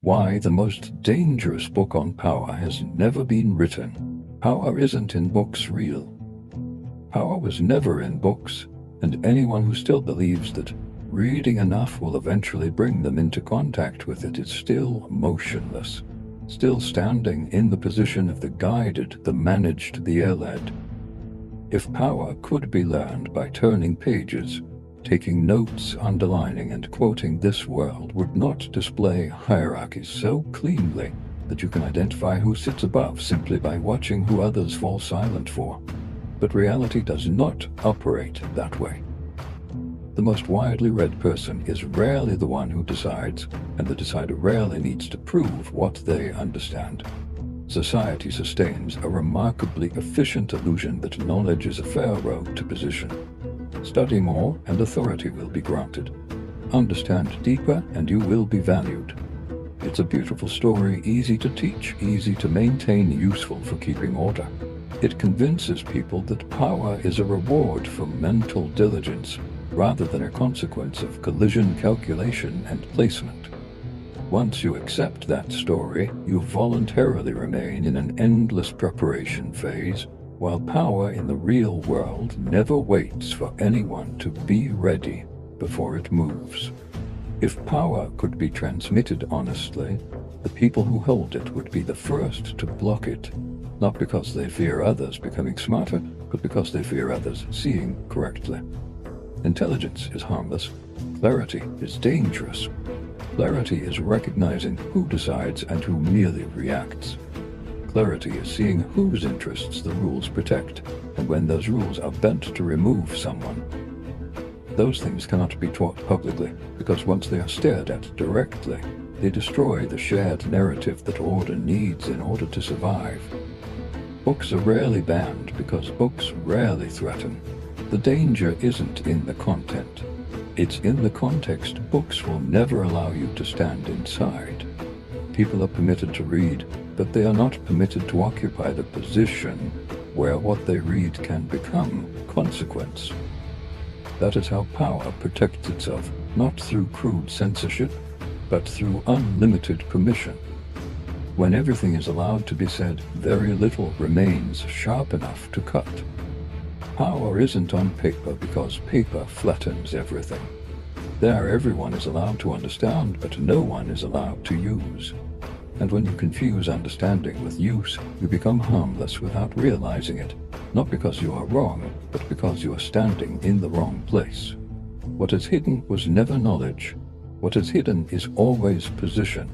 Why the most dangerous book on power has never been written. Power isn't in books real. Power was never in books, and anyone who still believes that reading enough will eventually bring them into contact with it is still motionless, still standing in the position of the guided, the managed, the led. If power could be learned by turning pages, taking notes, underlining and quoting, this world would not display hierarchies so cleanly that you can identify who sits above simply by watching who others fall silent for. But reality does not operate that way. The most widely read person is rarely the one who decides, and the decider rarely needs to prove what they understand. Society sustains a remarkably efficient illusion that knowledge is a fair road to position. Study more and authority will be granted. Understand deeper and you will be valued. It's a beautiful story, easy to teach, easy to maintain, useful for keeping order. It convinces people that power is a reward for mental diligence rather than a consequence of collision, calculation, and placement. Once you accept that story, you voluntarily remain in an endless preparation phase, while power in the real world never waits for anyone to be ready before it moves. If power could be transmitted honestly, the people who hold it would be the first to block it, not because they fear others becoming smarter, but because they fear others seeing correctly. Intelligence is harmless. Clarity is dangerous. Clarity is recognizing who decides and who merely reacts. Clarity is seeing whose interests the rules protect, and when those rules are bent to remove someone. Those things cannot be taught publicly, because once they are stared at directly, they destroy the shared narrative that order needs in order to survive. Books are rarely banned because books rarely threaten. The danger isn't in the content. It's in the context. Books will never allow you to stand inside. People are permitted to read, but they are not permitted to occupy the position where what they read can become consequence. That is how power protects itself, not through crude censorship, but through unlimited permission. When everything is allowed to be said, very little remains sharp enough to cut. Power isn't on paper because paper flattens everything. There, everyone is allowed to understand, but no one is allowed to use. And when you confuse understanding with use, you become harmless without realizing it, not because you are wrong, but because you are standing in the wrong place. What is hidden was never knowledge. What is hidden is always position.